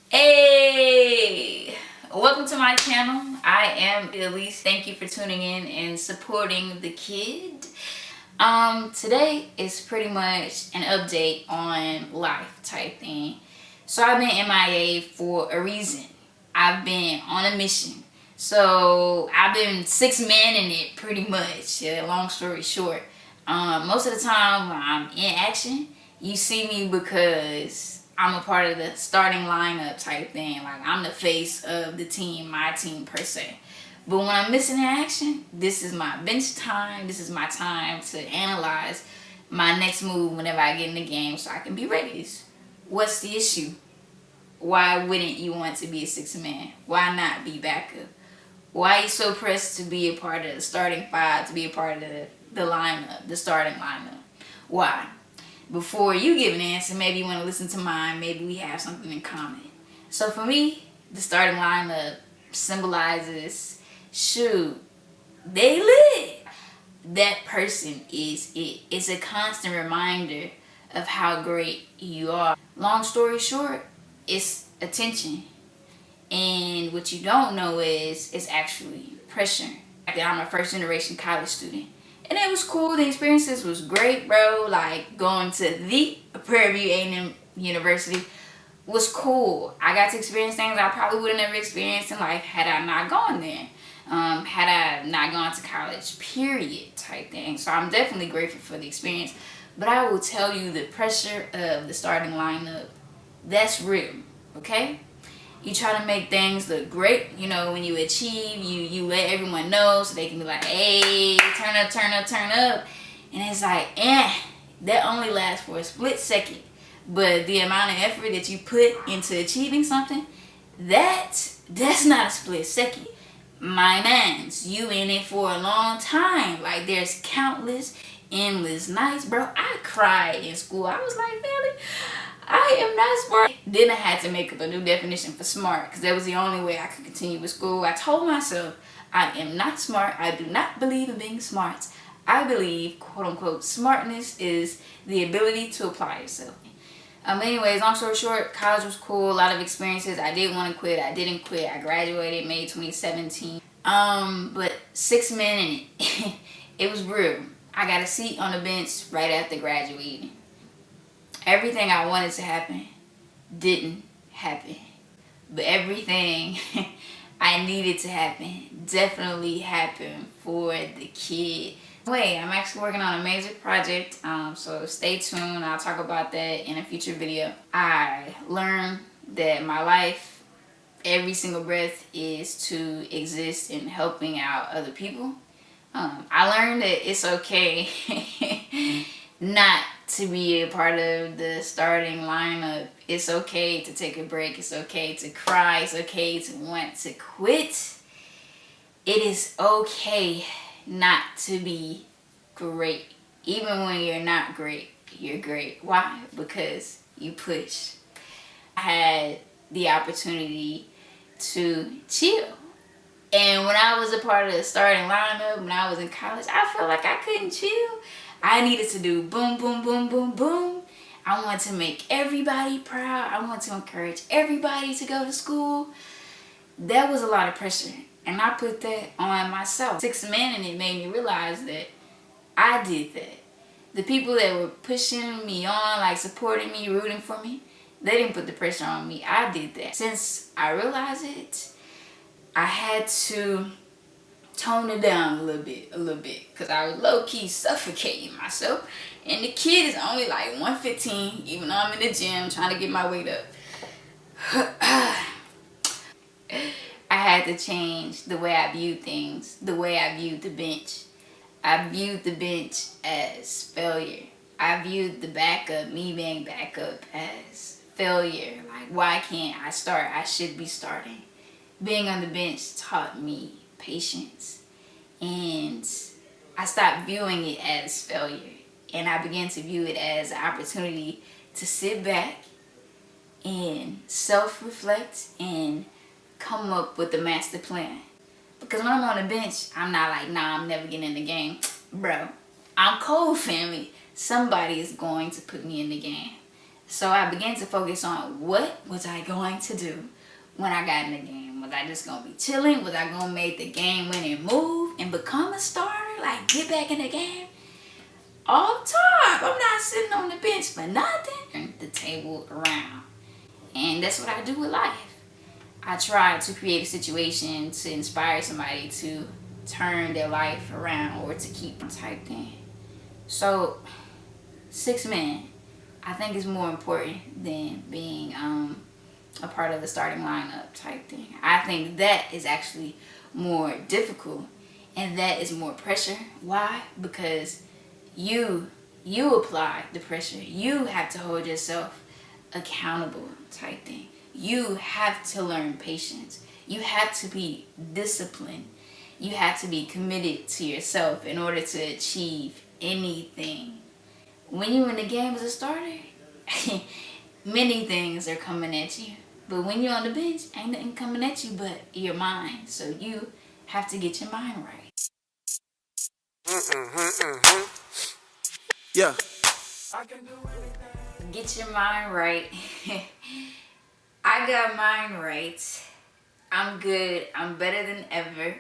Hey, welcome to my channel. I am Elise. Thank you for tuning in and supporting the kid. Today is pretty much an update on life type thing. So I've been MIA for a reason. I've been on a mission. So I've been six-manning it pretty much. Long story short, most of the time when I'm in action, you see me because I'm a part of the starting lineup type thing. Like, I'm the face of the team, my team per se. But when I'm missing in action, this is my bench time. This is my time to analyze my next move whenever I get in the game so I can be ready. What's the issue? Why wouldn't you want to be a six man? Why not be backup? Why are you so pressed to be a part of the starting five, to be a part of the lineup, the starting lineup? Why? Before you give an answer, maybe you want to listen to mine. Maybe we have something in common. So for me, the starting lineup symbolizes, shoot, they lit. That person is it. It's a constant reminder of how great you are. Long story short, it's attention. And what you don't know is it's actually pressure. I'm a first generation college student. And it was cool. The experiences was great, bro. Like, going to the Prairie View A&M University was cool. I got to experience things I probably would have never experienced in life had I not gone there. Had I not gone to college, period, type thing. So I'm definitely grateful for the experience. But I will tell you, the pressure of the starting lineup, that's real, okay? You try to make things look great. You know, when you achieve, you let everyone know so they can be like, hey, turn up, turn up, turn up. And it's like, that only lasts for a split second. But the amount of effort that you put into achieving something, that's not a split second. My man's, you in it for a long time. Like, there's countless, endless nights, bro. I cried in school. I was like, really? I am not smart. Then I had to make up a new definition for smart because that was the only way I could continue with school. I told myself, I am not smart. I do not believe in being smart. I believe, quote unquote, smartness is the ability to apply yourself. Anyways, long story short, college was cool. A lot of experiences. I did want to quit. I didn't quit. I graduated May 2017. But 6 men in it. It was real. I got a seat on the bench right after graduating. Everything I wanted to happen didn't happen. But everything I needed to happen definitely happened for the kid. Wait, I'm actually working on a major project, so stay tuned. I'll talk about that in a future video. I learned that my life, every single breath, is to exist in helping out other people. I learned that it's okay not to be a part of the starting lineup. It's okay to take a break. It's okay to cry. It's okay to want to quit. It is okay not to be great. Even when you're not great, you're great. Why? Because you push. I had the opportunity to chill. And when I was a part of the starting lineup, when I was in college, I felt like I couldn't chill. I needed to do boom, boom, boom, boom, boom. I want to make everybody proud. I want to encourage everybody to go to school. That was a lot of pressure. And I put that on myself. 6 men, and it made me realize that I did that. The people that were pushing me on, like supporting me, rooting for me, they didn't put the pressure on me. I did that. Since I realized it, I had to tone it down a little bit, because I was low-key suffocating myself. And the kid is only like 115, even though I'm in the gym trying to get my weight up. I had to change the way I viewed things, the way I viewed the bench. I viewed the bench as failure. I viewed the backup, me being backup, as failure. Like, why can't I start? I should be starting. Being on the bench taught me patience. And I stopped viewing it as failure. And I began to view it as an opportunity to sit back and self-reflect and come up with a master plan. Because when I'm on the bench, I'm not like, nah, I'm never getting in the game. Bro, I'm cold, family. Somebody is going to put me in the game. So I began to focus on what was I going to do when I got in the game. Was I just going to be chilling? Was I going to make the game winning move and become a starter? Like, get back in the game? All the time. I'm not sitting on the bench for nothing. Turn the table around. And that's what I do with life. I try to create a situation to inspire somebody to turn their life around or to keep them type thing. So, 6 men, I think is more important than being a part of the starting lineup type thing. I think that is actually more difficult and that is more pressure. Why? Because you apply the pressure. You have to hold yourself accountable type thing. You have to learn patience. You have to be disciplined. You have to be committed to yourself in order to achieve anything. When you're in the game as a starter, many things are coming at you. But when you're on the bench, ain't nothing coming at you but your mind. So you have to get your mind right. Yeah. Get your mind right. I got mine right. I'm good. I'm better than ever.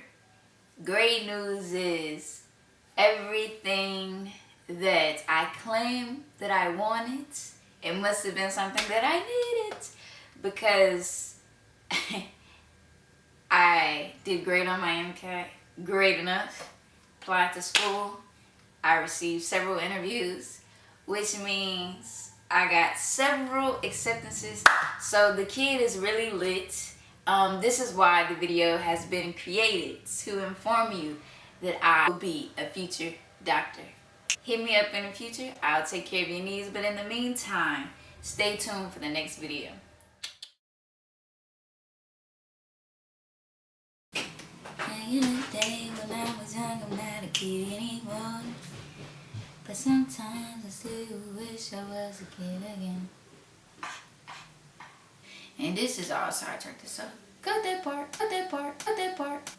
Great news is everything that I claimed that I wanted, it must have been something that I needed because I did great on my MCAT, great enough, applied to school. I received several interviews, which means I got several acceptances. So the kid is really lit. This is why the video has been created, to inform you that I will be a future doctor. Hit me up in the future. I'll take care of your needs. But in the meantime, stay tuned for the next video. Back in the day when I was young, I'm not a kid anymore. But sometimes I still wish I was a kid again. And this is all sidetracked, so cut that part, cut that part, cut that part.